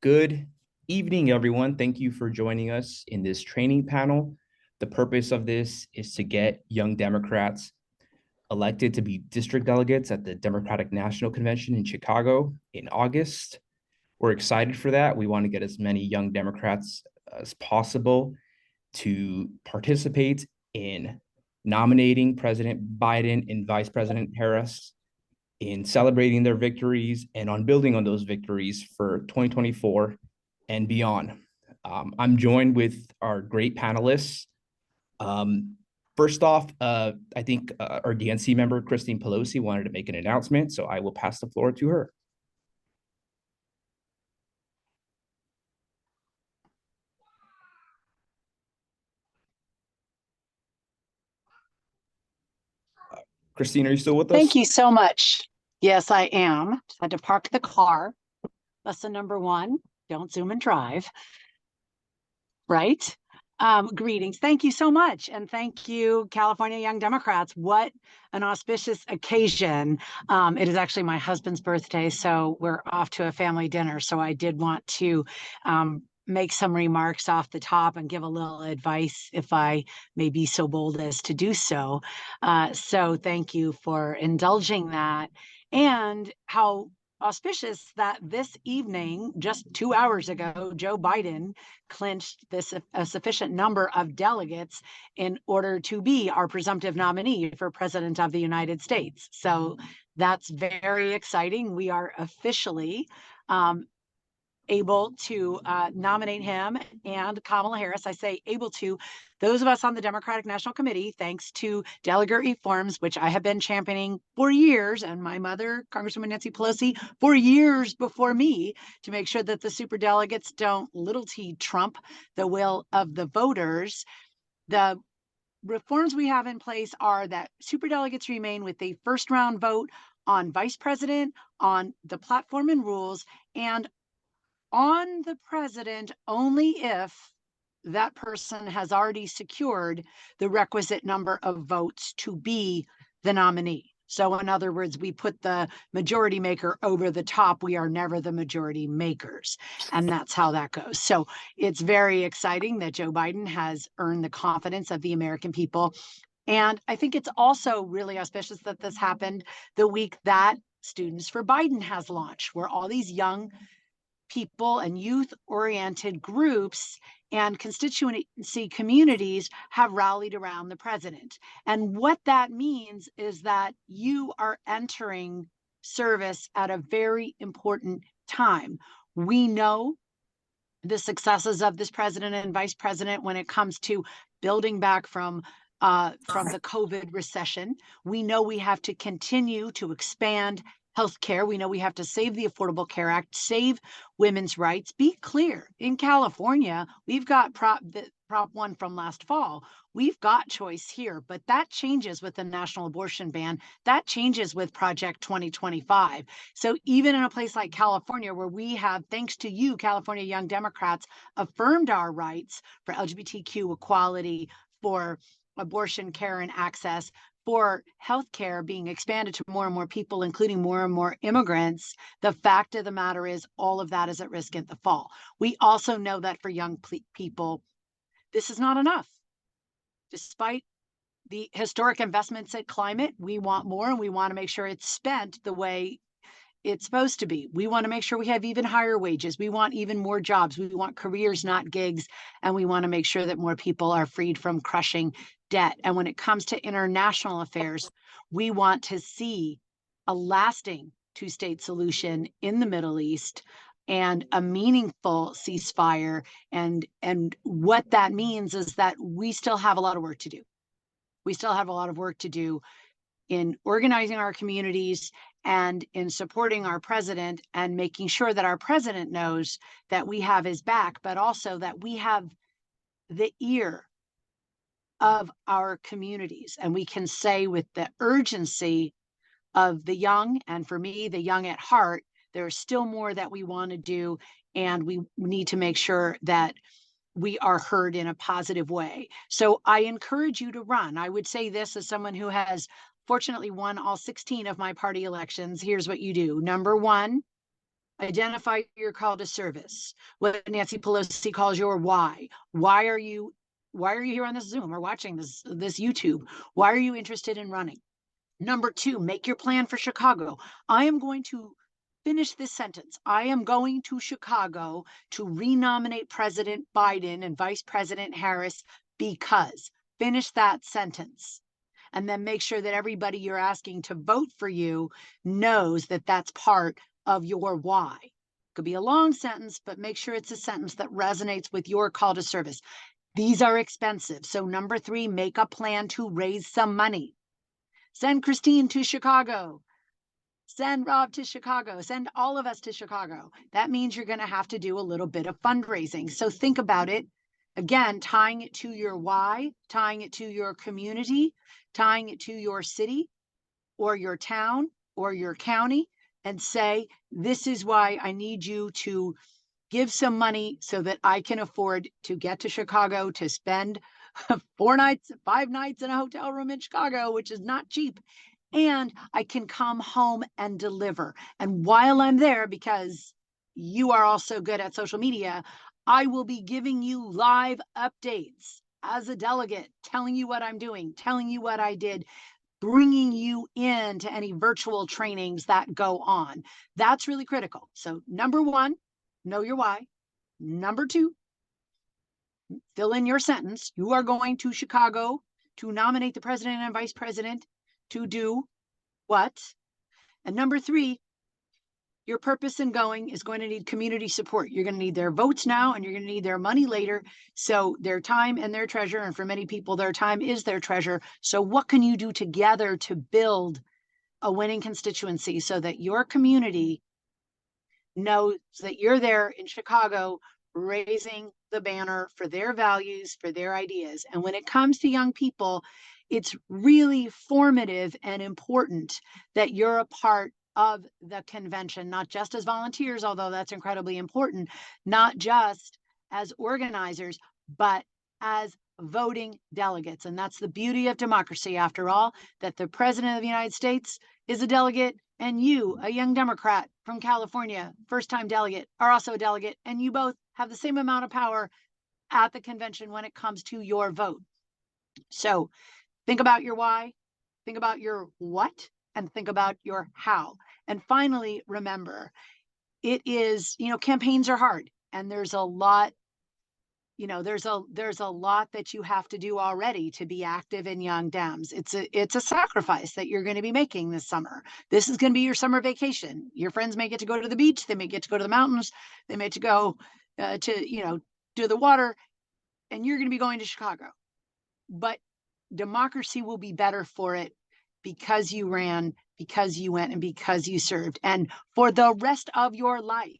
Good evening, everyone. Thank you for joining us in this training panel. The purpose of this is to get young Democrats elected to be district delegates at the Democratic National Convention in Chicago in August. We're excited for that. We want to get as many young Democrats as possible to participate in nominating President Biden and Vice President Harris, in celebrating their victories and on building on those victories for 2024 and beyond. I'm joined with our great panelists. First off, I think our DNC member, Christine Pelosi, wanted to make an announcement, so I will pass the floor to her. Christine, are you still with us? Thank you so much. Yes, I am. I had to park the car. Lesson number one, don't zoom and drive. Right? Greetings. Thank you so much. And thank you, California Young Democrats. What an auspicious occasion. It is actually my husband's birthday, so we're off to a family dinner. So I did want to make some remarks off the top and give a little advice if I may be so bold as to do so. So thank you for indulging that. And how auspicious that this evening, just 2 hours ago, Joe Biden clinched a sufficient number of delegates in order to be our presumptive nominee for president of the United States. So that's very exciting. We are officially able to nominate him and Kamala Harris. I say able to. Those of us on the Democratic National Committee, thanks to delegate reforms, which I have been championing for years, and my mother, Congresswoman Nancy Pelosi, for years before me, to make sure that the superdelegates don't little t trump the will of the voters. The reforms we have in place are that superdelegates remain with a first round vote on vice president, on the platform and rules, and on the president only if that person has already secured the requisite number of votes to be the nominee. So in other words, we put the majority maker over the top. We are never the majority makers. And that's how that goes. So it's very exciting that Joe Biden has earned the confidence of the American people. And I think it's also really auspicious that this happened the week that Students for Biden has launched, where all these young people and youth-oriented groups and constituency communities have rallied around the president. And what that means is that you are entering service at a very important time. We know the successes of this president and vice president when it comes to building back from the COVID recession. We know we have to continue to expand healthcare. We know we have to save the Affordable Care Act, save women's rights. Be clear, in California, we've got Prop 1 from last fall. We've got choice here, but that changes with the national abortion ban. That changes with Project 2025. So even in a place like California, where we have, thanks to you, California Young Democrats, affirmed our rights for LGBTQ equality, for abortion care and access, for healthcare being expanded to more and more people, including more and more immigrants, the fact of the matter is all of that is at risk in the fall. We also know that for young people, this is not enough. Despite the historic investments in climate, we want more, and we want to make sure it's spent the way it's supposed to be. We want to make sure we have even higher wages. We want even more jobs. We want careers, not gigs. And we want to make sure that more people are freed from crushing debt. And when it comes to international affairs, we want to see a lasting two-state solution in the Middle East and a meaningful ceasefire. And what that means is that we still have a lot of work to do. We still have a lot of work to do in organizing our communities and in supporting our president and making sure that our president knows that we have his back, but also that we have the ear of our communities. And we can say with the urgency of the young, and for me, the young at heart, there's still more that we want to do. And we need to make sure that we are heard in a positive way. So I encourage you to run. I would say this as someone who has fortunately won all 16 of my party elections. Here's what you do. Number one, Identify your call to service, what Nancy Pelosi calls your why. Why are you here on this Zoom or watching this YouTube? Why are you interested in running? Number two, make your plan for Chicago. I am going to finish this sentence. I am going to Chicago to renominate President Biden and Vice President Harris because. Finish that sentence. And then make sure that everybody you're asking to vote for you knows that that's part of your why. Could be a long sentence, but make sure it's a sentence that resonates with your call to service. These are expensive. So number three, make a plan to raise some money. Send Christine to Chicago. Send Rob to Chicago. Send all of us to Chicago. That means you're going to have to do a little bit of fundraising. So think about it. Again, tying it to your why, tying it to your community, tying it to your city or your town or your county, and say, this is why I need you to give some money so that I can afford to get to Chicago to spend 5 nights in a hotel room in Chicago, which is not cheap. And I can come home and deliver. And while I'm there, because you are also good at social media, I will be giving you live updates as a delegate, telling you what I'm doing, telling you what I did, bringing you into any virtual trainings that go on. That's really critical. So number one, know your why. Number two, fill in your sentence. You are going to Chicago to nominate the president and vice president to do what? And number three, your purpose in going is going to need community support. You're going to need their votes now, and you're going to need their money later. So their time and their treasure, and for many people, their time is their treasure. So what can you do together to build a winning constituency so that your community knows that you're there in Chicago raising the banner for their values, for their ideas? And when it comes to young people, it's really formative and important that you're a part of the convention, not just as volunteers, although that's incredibly important, not just as organizers, but as voting delegates. And that's the beauty of democracy, after all, that the president of the United States is a delegate, and you, a young Democrat from California, first-time delegate, are also a delegate, and you both have the same amount of power at the convention when it comes to your vote. So think about your why, think about your what, and think about your how. And finally, remember, it is, campaigns are hard, and there's a lot, there's a lot that you have to do already to be active in Young Dems. It's a sacrifice that you're going to be making this summer. This is going to be your summer vacation. Your friends may get to go to the beach, they may get to go to the mountains, they may get to go to the water, and you're going to be going to Chicago. But democracy will be better for it because you ran, because you went, and because you served. And for the rest of your life,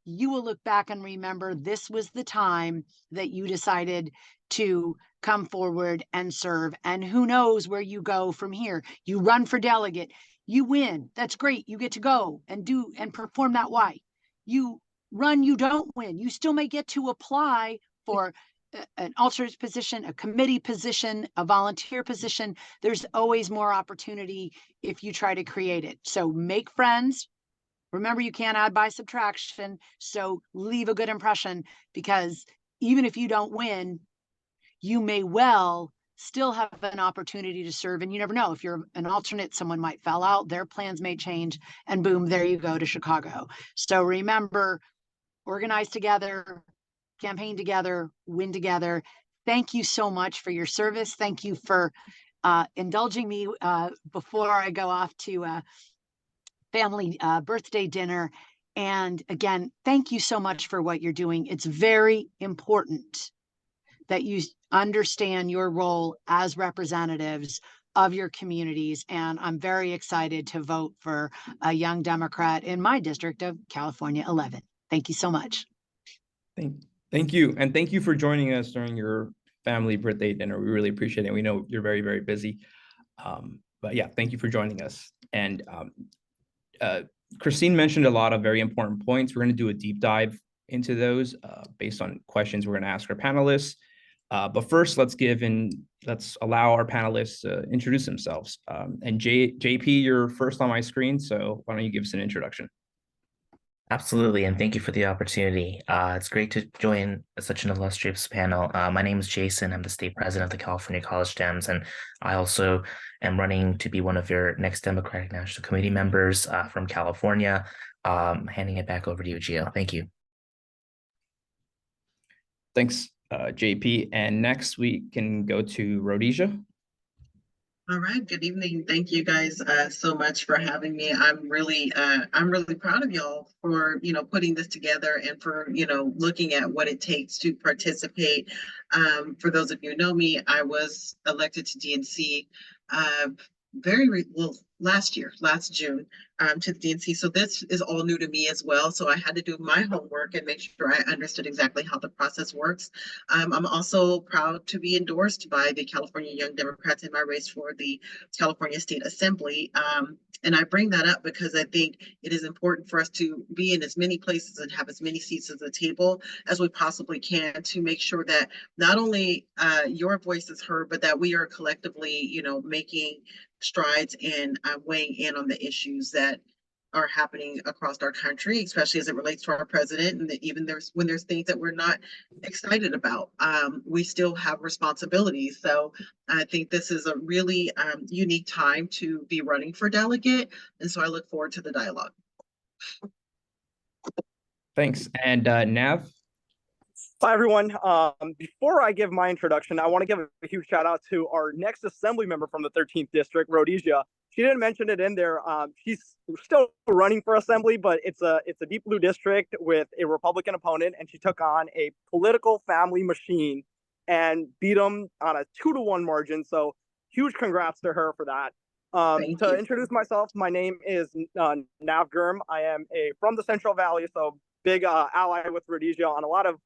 you will look back and remember this was the time that you decided to come forward and serve. And who knows where you go from here. You run for delegate, you win. That's great. You get to go and do and perform that why. You run, you don't win. You still may get to apply for an alternate position, a committee position, a volunteer position. There's always more opportunity if you try to create it. So make friends. Remember, you can't add by subtraction. So leave a good impression, because even if you don't win, you may well still have an opportunity to serve. And you never know, if you're an alternate, someone might fall out, their plans may change, and boom, there you go to Chicago. So remember, organize together, campaign together, win together. Thank you so much for your service. Thank you for indulging me before I go off to family birthday dinner. And again, thank you so much for what you're doing. It's very important that you understand your role as representatives of your communities. And I'm very excited to vote for a young Democrat in my district of California 11. Thank you so much. Thank you. And thank you for joining us during your family birthday dinner. We really appreciate it. We know you're very, very busy. But yeah, thank you for joining us. And Christine mentioned a lot of very important points. We're going to do a deep dive into those based on questions we're going to ask our panelists. But first, let's allow our panelists to introduce themselves. And JP, you're first on my screen, so why don't you give us an introduction? Absolutely, and thank you for the opportunity. It's great to join such an illustrious panel. My name is Jason. I'm the state president of the California College Dems, and I also am running to be one of your next Democratic National Committee members from California. Handing it back over to you, Gio. Thank you. Thanks, JP. And next we can go to Rhodesia. All right, good evening. Thank you guys so much for having me. I'm really proud of y'all for, putting this together and for, looking at what it takes to participate. For those of you who know me, I was elected to DNC uh, well last June to the DNC. So this is all new to me as well. So I had to do my homework and make sure I understood exactly how the process works. I'm also proud to be endorsed by the California Young Democrats in my race for the California State Assembly. And I bring that up because I think it is important for us to be in as many places and have as many seats at the table as we possibly can to make sure that not only your voice is heard, but that we are collectively, making strides in weighing in on the issues that are happening across our country, especially as it relates to our president. And that even when there's things that we're not excited about, we still have responsibilities. So I think this is a really unique time to be running for delegate. And so I look forward to the dialogue. Thanks. And Nav? Hi, everyone. Before I give my introduction, I want to give a huge shout out to our next assembly member from the 13th district, Rhodesia. She didn't mention it in there. She's still running for assembly, but it's a deep blue district with a Republican opponent, and she took on a political family machine and beat them on a 2-1 margin. So huge congrats to her for that. To introduce myself, my name is Nav Gurm. I am from the Central Valley, so big ally with Rhodesia on a lot of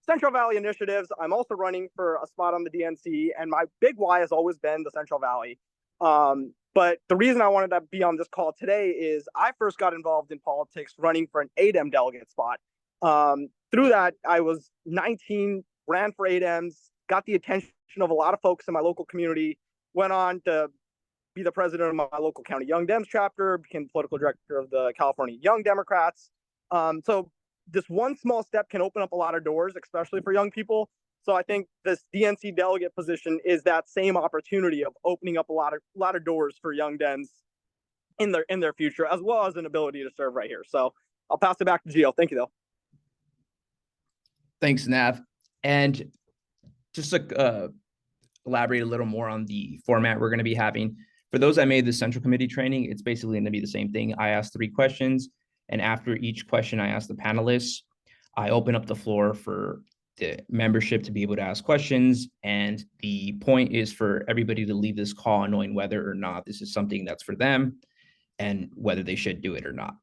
Central Valley initiatives. I'm also running for a spot on the DNC, and my big why has always been the Central Valley. But the reason I wanted to be on this call today is I first got involved in politics running for an ADEM delegate spot. Through that, I was 19, ran for ADEMs, got the attention of a lot of folks in my local community, went on to be the president of my local county Young Dems chapter, became the political director of the California Young Democrats. So this one small step can open up a lot of doors, especially for young people. So I think this DNC delegate position is that same opportunity of opening up a lot of doors for young Dems in their future, as well as an ability to serve right here. So I'll pass it back to Gio. Thank you, though. Thanks, Nav. And just to elaborate a little more on the format we're going to be having. For those that made the Central Committee training, it's basically going to be the same thing. I ask 3 questions, and after each question I ask the panelists, I open up the floor for the membership to be able to ask questions. And the point is for everybody to leave this call knowing whether or not this is something that's for them and whether they should do it or not.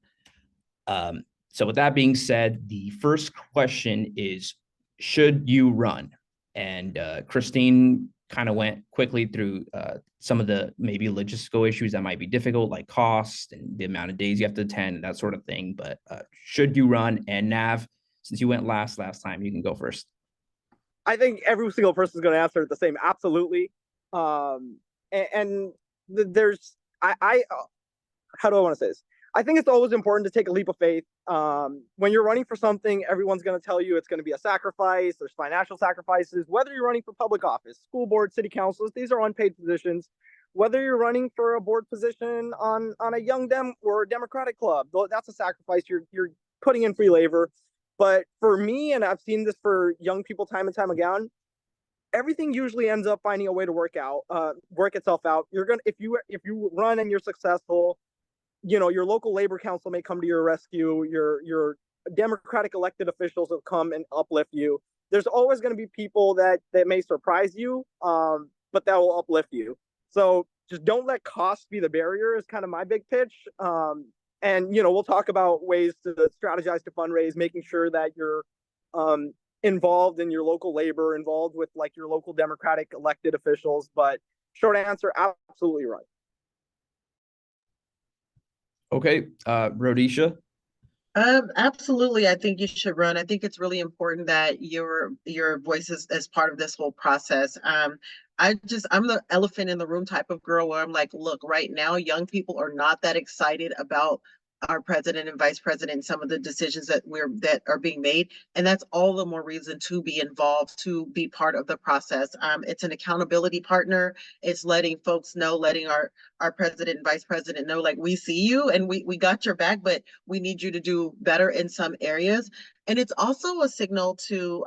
So with that being said, the first question is, should you run? And Christine kind of went quickly through some of the maybe logistical issues that might be difficult, like cost and the amount of days you have to attend and that sort of thing. But should you run? And Nav, since you went last time, you can go first. I think every single person is going to answer it the same. Absolutely. There's, how do I want to say this? I think it's always important to take a leap of faith. When you're running for something, everyone's going to tell you it's going to be a sacrifice. There's financial sacrifices. Whether you're running for public office, school board, city councils, these are unpaid positions. Whether you're running for a board position on a Young Dem or a Democratic club, that's a sacrifice. You're putting in free labor. But for me, and I've seen this for young people time and time again, everything usually ends up finding a way to work itself out. If you run and you're successful, your local labor council may come to your rescue. Your Democratic elected officials will come and uplift you. There's always going to be people that may surprise you, but that will uplift you. So just don't let cost be the barrier is kind of my big pitch. And we'll talk about ways to strategize to fundraise, making sure that you're involved in your local labor, involved with like your local Democratic elected officials. But short answer, absolutely right. Okay, Rhodesia. Absolutely. I think you should run. I think it's really important that your voice is as part of this whole process. I'm the elephant in the room type of girl where I'm like, look, right now, young people are not that excited about our president and vice president, some of the decisions that are being made. And that's all the more reason to be involved, to be part of the process. It's an accountability partner. It's letting folks know, letting our president and vice president know, like, we see you and we got your back, but we need you to do better in some areas. And it's also a signal to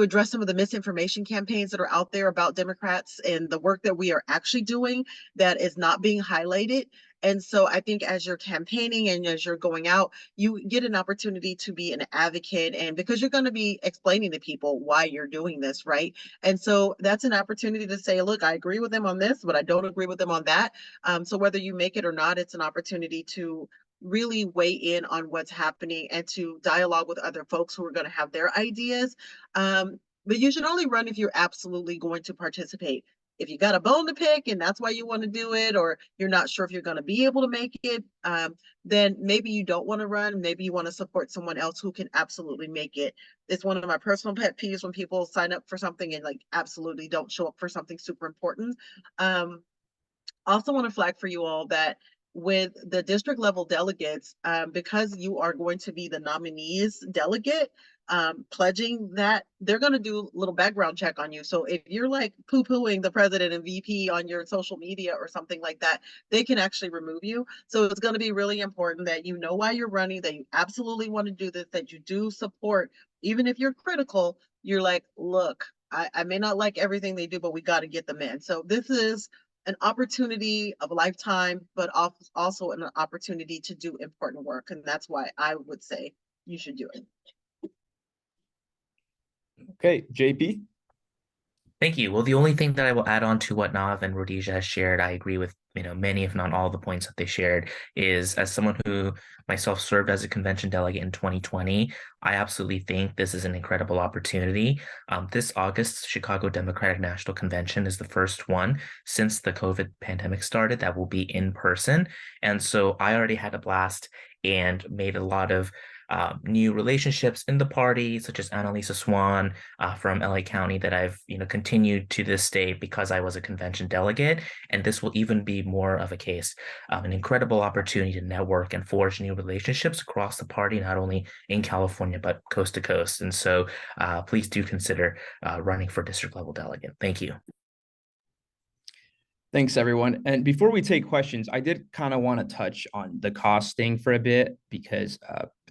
address some of the misinformation campaigns that are out there about Democrats and the work that we are actually doing that is not being highlighted. And so I think as you're campaigning and as you're going out, you get an opportunity to be an advocate, and because you're going to be explaining to people why you're doing this, right? And so that's an opportunity to say, look, I agree with them on this, but I don't agree with them on that. So whether you make it or not, it's an opportunity to really weigh in on what's happening and to dialogue with other folks who are going to have their ideas. But you should only run if you're absolutely going to participate. If you got a bone to pick and that's why you want to do it, or you're not sure if you're going to be able to make it, then maybe you don't want to run. Maybe you want to support someone else who can absolutely make it. It's one of my personal pet peeves when people sign up for something and like absolutely don't show up for something super important. Also want to flag for you all that with the district level delegates, because you are going to be the nominees delegate, pledging that, they're going to do a little background check on you. So if you're like poo-pooing the president and VP on your social media or something like that, they can actually remove you. So it's going to be really important that you know why you're running, that you absolutely want to do this, that you do support, even if you're critical, you're like, look, I may not like everything they do, but we got to get them in. So this is an opportunity of a lifetime, but also an opportunity to do important work. And that's why I would say you should do it. Okay, JP. Thank you. Well, the only thing that I will add on to what Nav and Rhodesia has shared, I agree with, many, if not all the points that they shared, is as someone who myself served as a convention delegate in 2020, I absolutely think this is an incredible opportunity. This August, Chicago Democratic National Convention is the first one since the COVID pandemic started that will be in person. And so I already had a blast and made a lot of new relationships in the party, such as Annalisa Swan from LA County that I've continued to this day because I was a convention delegate. And this will even be more of a case, an incredible opportunity to network and forge new relationships across the party, not only in California, but coast to coast. And so please do consider running for district level delegate. Thank you. Thanks, everyone. And before we take questions, I did kind of want to touch on the costing for a bit, because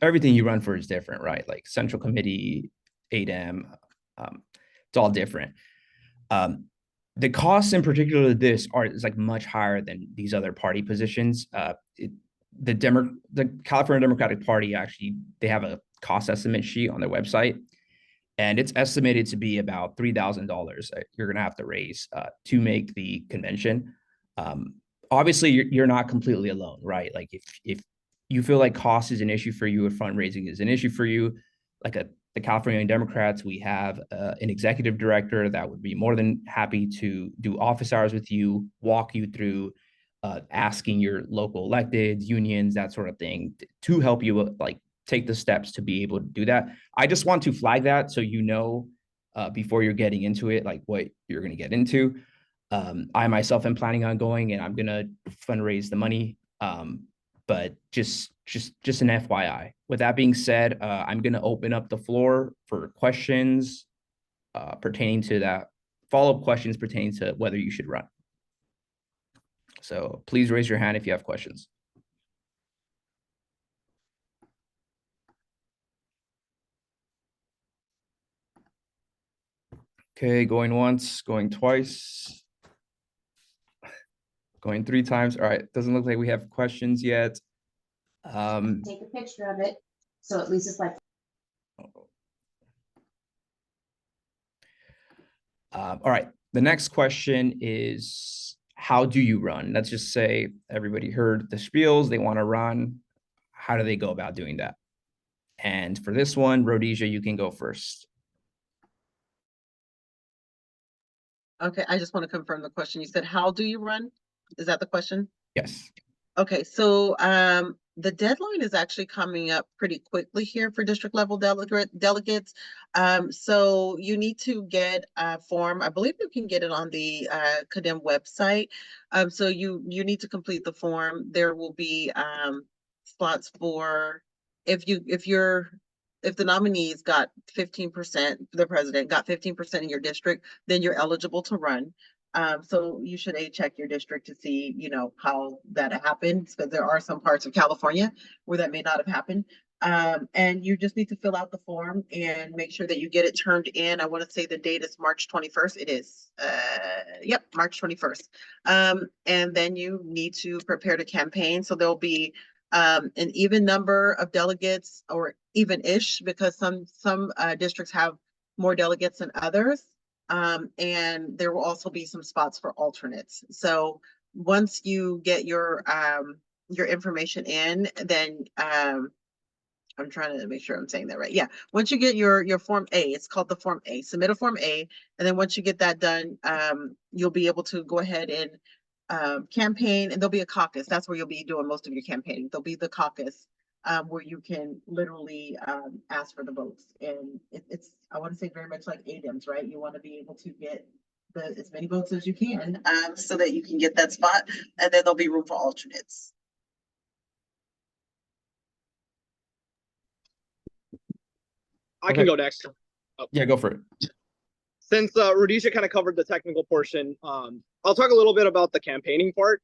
everything you run for is different, right? Like Central Committee, ADEM, it's all different. The costs in particular of this is like much higher than these other party positions. The California Democratic Party, actually, they have a cost estimate sheet on their website, and it's estimated to be about $3,000 you're going to have to raise to make the convention. Obviously, you're not completely alone, right? Like if you feel like cost is an issue for you, if fundraising is an issue for you, like the California Democrats, we have an executive director that would be more than happy to do office hours with you, walk you through asking your local electeds, unions, that sort of thing, to help you take the steps to be able to do that. I just want to flag that so before you're getting into it, like what you're going to get into. I myself am planning on going, and I'm going to fundraise the money. But just an FYI. With that being said, I'm going to open up the floor for questions pertaining to that, follow-up questions pertaining to whether you should run. So please raise your hand if you have questions. Okay, going once, going twice, going 3 times. All right, doesn't look like we have questions yet. Take a picture of it, so at least it's like. All right, the next question is, how do you run? Let's just say everybody heard the spiels, they want to run. How do they go about doing that? And for this one, Rhodesia, you can go first. Okay, I just want to confirm the question. You said, how do you run? Is that the question? Yes. Okay, so The deadline is actually coming up pretty quickly here for district level delegates. So you need to get a form. I believe you can get it on the CADEM website. So you need to complete the form. There will be slots for if the nominees got 15%, the president got 15% in your district, then you're eligible to run. So you should check your district to see, how that happens, because there are some parts of California where that may not have happened. And you just need to fill out the form and make sure that you get it turned in. I want to say the date is March 21st. It is, yep, March 21st. And then you need to prepare to campaign. So there'll be an even number of delegates, or even-ish, because some districts have more delegates than others. And there will also be some spots for alternates. So once you get your information in, then I'm trying to make sure I'm saying that right. Yeah. Once you get your Form A, it's called the Form A, submit a Form A. And then once you get that done, you'll be able to go ahead and campaign, and there'll be a caucus. That's where you'll be doing most of your campaigning. There'll be the caucus where you can literally ask for the votes. And it's, I want to say, very much like ADEMS, right? You want to be able to get as many votes as you can so that you can get that spot. And then there'll be room for alternates. I can go next. Yeah, go for it. Since Rhodesia kind of covered the technical portion, I'll talk a little bit about the campaigning part.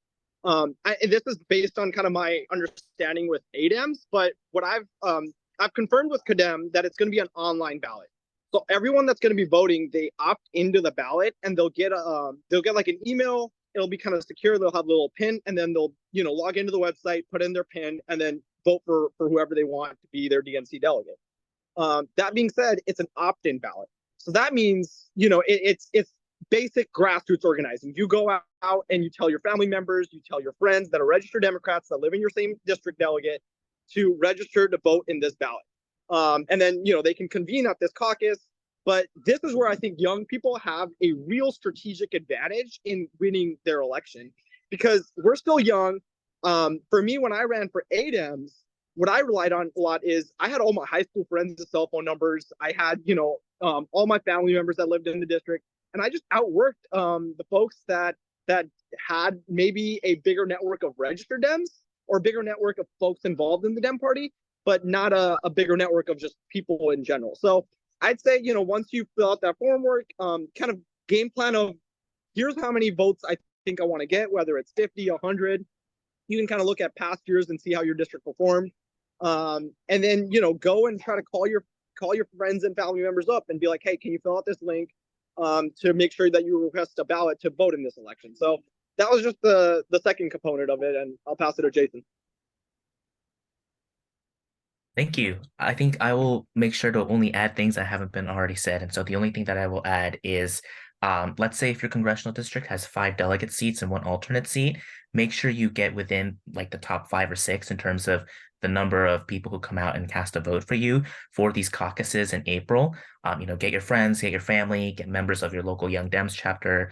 This is based on kind of my understanding with ADEMS, but what I've confirmed with CADEM that it's going to be an online ballot. So everyone that's going to be voting, they opt into the ballot, and they'll get like an email. It'll be kind of secure. They'll have a little pin, and then they'll log into the website, put in their pin, and then vote for whoever they want to be their DNC delegate. That being said, it's an opt-in ballot. So that means, it's basic grassroots organizing. You go out and you tell your family members, you tell your friends that are registered Democrats that live in your same district delegate to register to vote in this ballot. And then, they can convene at this caucus. But this is where I think young people have a real strategic advantage in winning their election, because we're still young. For me, when I ran for ADEMS, what I relied on a lot is I had all my high school friends' cell phone numbers. I had, all my family members that lived in the district, and I just outworked the folks that had maybe a bigger network of registered Dems or a bigger network of folks involved in the Dem party, but not a bigger network of just people in general. So I'd say, once you fill out that form work, kind of game plan of here's how many votes I think I want to get, whether it's 50, 100. You can kind of look at past years and see how your district performed. And then, go and try to call your friends and family members up and be like, hey, can you fill out this link to make sure that you request a ballot to vote in this election? So that was just the second component of it, and I'll pass it to Jason. Thank you. I think I will make sure to only add things that haven't been already said. And so the only thing that I will add is, let's say if your congressional district has 5 delegate seats and 1 alternate seat, make sure you get within like the top 5 or 6 in terms of the number of people who come out and cast a vote for you for these caucuses in April. Get your friends, get your family, get members of your local Young Dems chapter,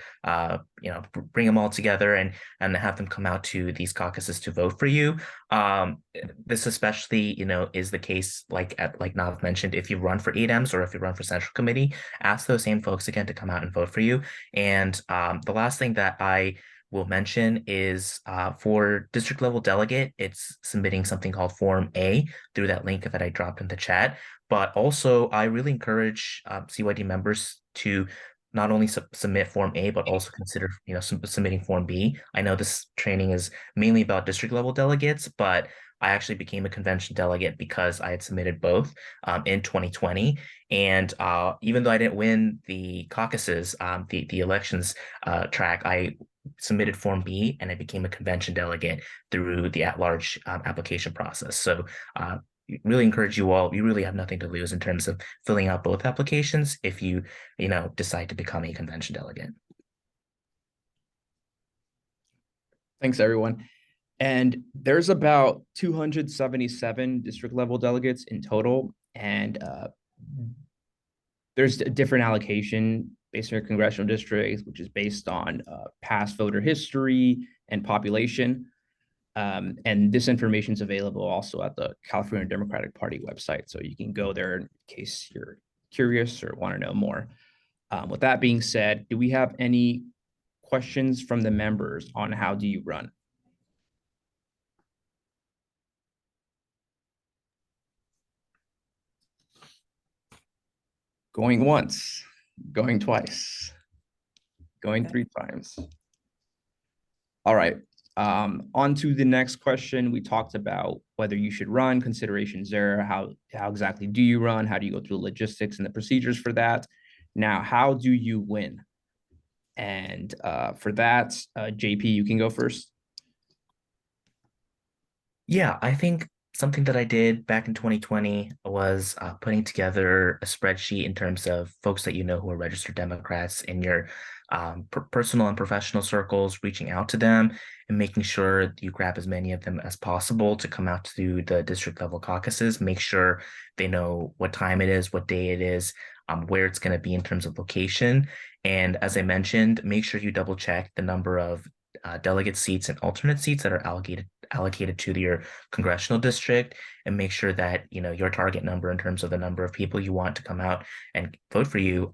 bring them all together and have them come out to these caucuses to vote for you. This especially, is the case, like Nav mentioned, if you run for ADEMS or if you run for Central Committee, ask those same folks again to come out and vote for you. And the last thing that I will mention is for district level delegate, it's submitting something called Form A through that link that I dropped in the chat. But also, I really encourage CYD members to not only submit Form A, but also consider submitting Form B. I know this training is mainly about district level delegates, but I actually became a convention delegate because I had submitted both in 2020. And even though I didn't win the caucuses, the elections track, I submitted Form B and I became a convention delegate through the at-large application process. So really encourage you all. You really have nothing to lose in terms of filling out both applications if you decide to become a convention delegate. Thanks, everyone. And there's about 277 district level delegates in total. And there's a different allocation based on your congressional districts, which is based on past voter history and population. And this information is available also at the California Democratic Party website. So you can go there in case you're curious or want to know more. With that being said, do we have any questions from the members on how do you run? Going once, going twice, going 3 times. All right. On to the next question. We talked about whether you should run, considerations there. How exactly do you run? How do you go through the logistics and the procedures for that? Now, how do you win? And for that, JP, you can go first. Yeah, I think something that I did back in 2020 was putting together a spreadsheet in terms of folks that you know who are registered Democrats in your personal and professional circles, reaching out to them and making sure you grab as many of them as possible to come out to the district level caucuses. Make sure they know what time it is, what day it is, where it's going to be in terms of location. And as I mentioned, make sure you double check the number of delegate seats and alternate seats that are allocated to your congressional district, and make sure that your target number in terms of the number of people you want to come out and vote for you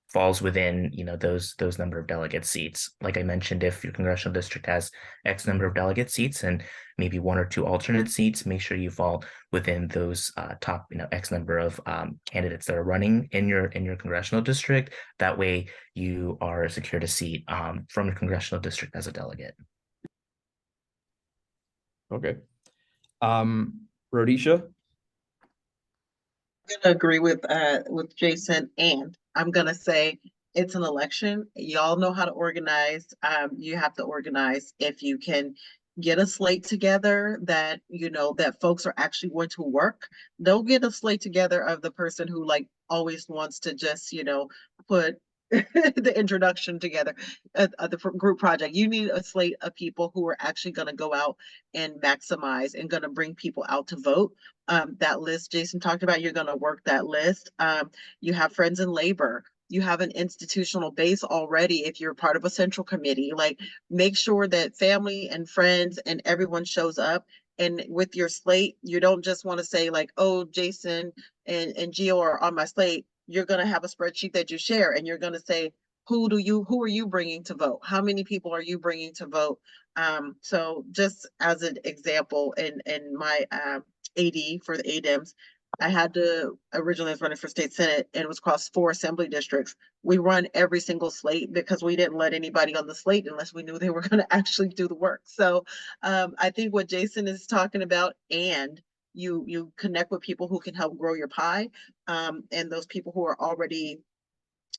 falls within those number of delegate seats. Like I mentioned, if your congressional district has X number of delegate seats and maybe 1 or 2 alternate seats, make sure you fall within those top X number of candidates that are running in your congressional district. That way you are secured a seat from your congressional district as a delegate. Okay. Rhodesia? Gonna agree with Jason, and I'm gonna say it's an election. Y'all know how to organize. You have to organize. If you can get a slate together that that folks are actually going to work, don't get a slate together of the person who like always wants to just put the introduction together, the group project. You need a slate of people who are actually going to go out and maximize and going to bring people out to vote. That list Jason talked about, you're going to work that list. You have friends in labor. You have an institutional base already. If you're part of a central committee, like make sure that family and friends and everyone shows up. And with your slate, you don't just want to say like, oh, Jason and Gio are on my slate. You're going to have a spreadsheet that you share, and you're going to say, who are you bringing to vote? How many people are you bringing to vote? So just as an example, in my AD for the ADEMS, I had to originally I was running for state senate, and it was across 4 assembly districts. We run every single slate because we didn't let anybody on the slate unless we knew they were going to actually do the work. So I think what Jason is talking about, and you connect with people who can help grow your pie, and those people who are already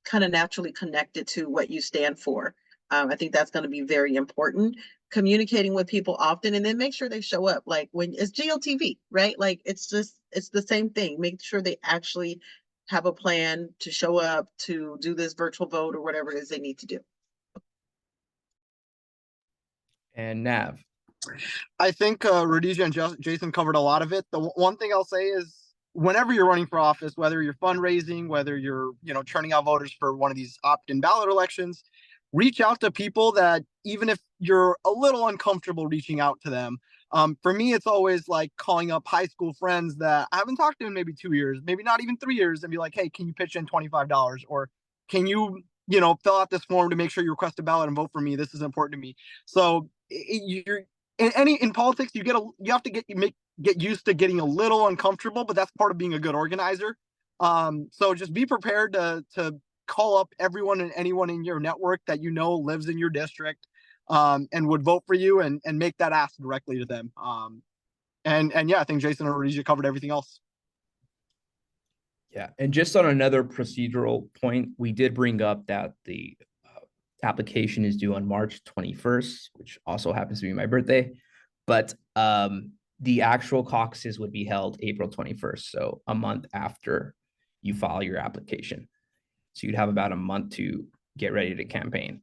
kind of naturally connected to what you stand for. I think that's going to be very important. Communicating with people often, and then make sure they show up. Like when it's GLTV, right? Like it's the same thing. Make sure they actually have a plan to show up, to do this virtual vote or whatever it is they need to do. And Nav? I think Rhodesia and Jason covered a lot of it. The one thing I'll say is whenever you're running for office, whether you're fundraising, whether you're churning out voters for one of these opt-in ballot elections, reach out to people that, even if you're a little uncomfortable reaching out to them. For me, it's always like calling up high school friends that I haven't talked to in maybe 2 years, maybe not even 3 years, and be like, hey, can you pitch in $25? Or can you, fill out this form to make sure you request a ballot and vote for me? This is important to me. So you're in politics, you have to get used to getting a little uncomfortable, but that's part of being a good organizer. So just be prepared to call up everyone and anyone in your network that lives in your district, and would vote for you, and make that ask directly to them. And yeah, I think Jason and Rhodesia covered everything else. Yeah, and just on another procedural point, we did bring up that the application is due on March 21st, which also happens to be my birthday, but the actual caucuses would be held April 21st, so a month after you file your application. So you'd have about a month to get ready to campaign.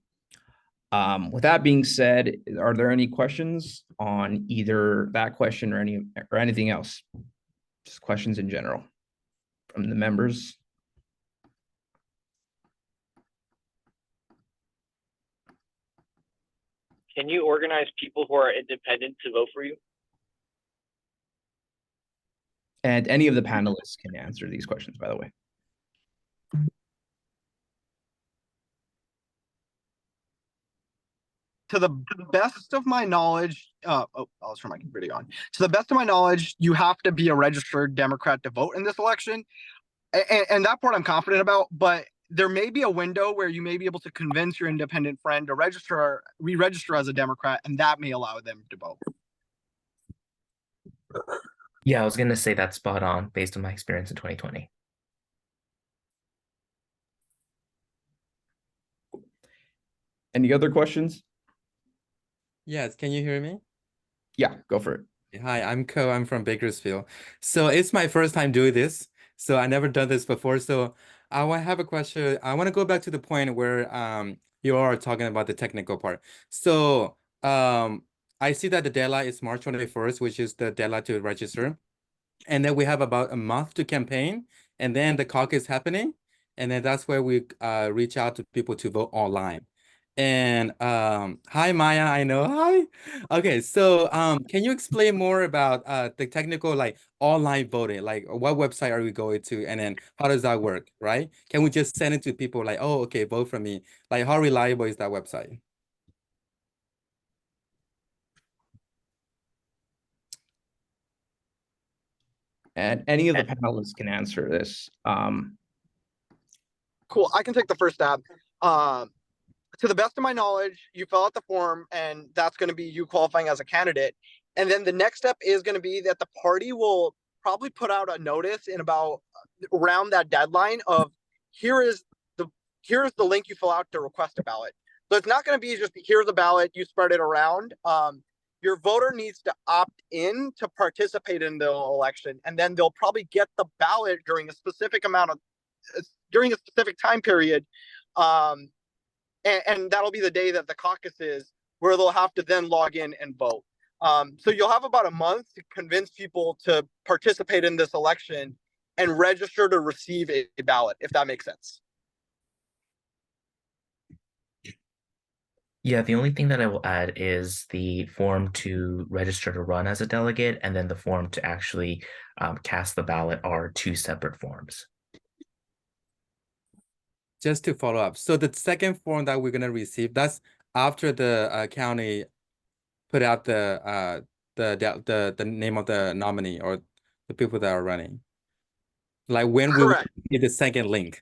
With that being said, are there any questions on either that question or anything else? Just questions in general from the members. Can you organize people who are independent to vote for you? And any of the panelists can answer these questions, by the way. To the best of my knowledge, I'll turn my video on. To the best of my knowledge, you have to be a registered Democrat to vote in this election. And that part I'm confident about, but there may be a window where you may be able to convince your independent friend to re-register as a Democrat, and that may allow them to vote. Yeah, I was going to say that's spot on based on my experience in 2020. Any other questions? Yes, can you hear me? Yeah, go for it. Hi, I'm Ko. I'm from Bakersfield. So it's my first time doing this. So I never done this before. So I have a question. I want to go back to the point where you are talking about the technical part. So I see that the deadline is March 21st, which is the deadline to register. And then we have about a month to campaign, and then the caucus happening. And then that's where we reach out to people to vote online. And hi Maya, I know. Hi. Okay, so can you explain more about the technical like online voting? Like what website are we going to, and then how does that work, right? Can we just send it to people like, oh, okay, vote for me? Like how reliable is that website? And any of the panelists can answer this. Cool. I can take the first stab. To the best of my knowledge, you fill out the form, and that's going to be you qualifying as a candidate. And then the next step is going to be that the party will probably put out a notice in about around that deadline of here's the link you fill out to request a ballot. So it's not going to be just here's a ballot, you spread it around. Your voter needs to opt in to participate in the election, and then they'll probably get the ballot during a specific time period. And that'll be the day that the caucus is, where they'll have to then log in and vote. So you'll have about a month to convince people to participate in this election and register to receive a ballot, if that makes sense. Yeah, the only thing that I will add is the form to register to run as a delegate, and then the form to actually cast the ballot are two separate forms. Just to follow up. So the second form that we're gonna receive, that's after the county put out the name of the nominee or the people that are running. Like when we will get the second link.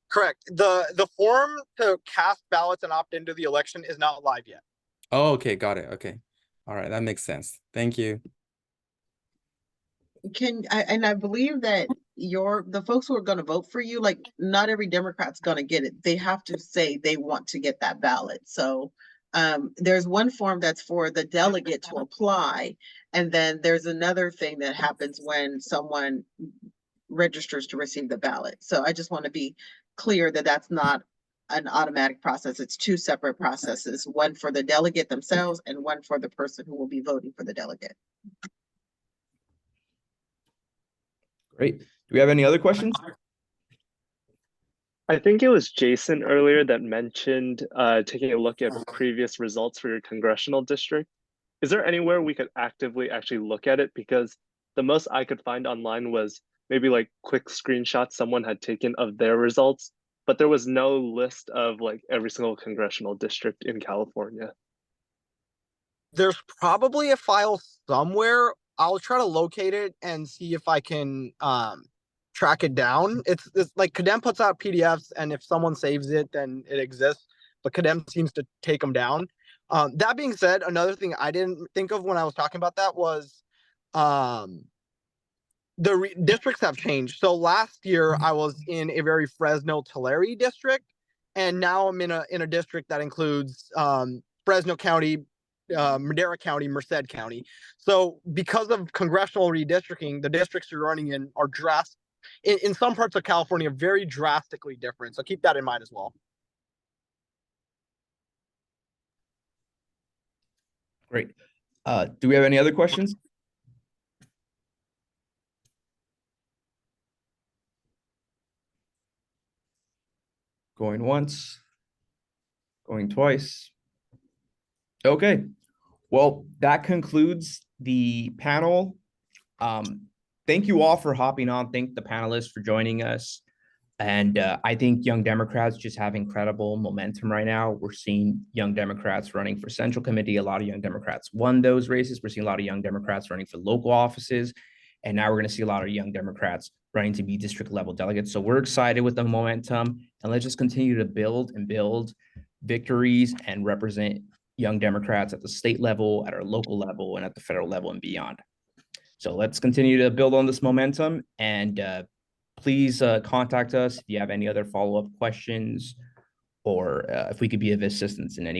Correct. The form to cast ballots and opt into the election is not live yet. Oh, okay, got it. Okay. All right, that makes sense. Thank you. And I believe that the folks who are going to vote for you, like not every Democrat's going to get it. They have to say they want to get that ballot. So there's one form that's for the delegate to apply, and then there's another thing that happens when someone registers to receive the ballot. So I just want to be clear that that's not an automatic process. It's two separate processes, one for the delegate themselves and one for the person who will be voting for the delegate. Great. Do we have any other questions? I think it was Jason earlier that mentioned taking a look at previous results for your congressional district. Is there anywhere we could actively actually look at it? Because the most I could find online was maybe like quick screenshots someone had taken of their results, but there was no list of like every single congressional district in California. There's probably a file somewhere. I'll try to locate it and see if I can track it down. It's like Cadem puts out PDFs, and if someone saves it, then it exists. But Cadem seems to take them down. That being said, another thing I didn't think of when I was talking about that was districts have changed. So last year I was in a very Fresno Tulare district, and now I'm in a district that includes Fresno County, Madera County, Merced County. So because of congressional redistricting, the districts you're running in are in some parts of California, very drastically different. So keep that in mind as well. Great. Do we have any other questions? Going once, going twice. Okay. Well, that concludes the panel. Thank you all for hopping on. Thank the panelists for joining us. And I think Young Democrats just have incredible momentum right now. We're seeing Young Democrats running for Central Committee. A lot of Young Democrats won those races. We're seeing a lot of Young Democrats running for local offices. And now we're going to see a lot of Young Democrats running to be district level delegates. So we're excited with the momentum. And let's just continue to build and build victories and represent Young Democrats at the state level, at our local level, and at the federal level and beyond. So let's continue to build on this momentum, and please contact us if you have any other follow-up questions or if we could be of assistance in any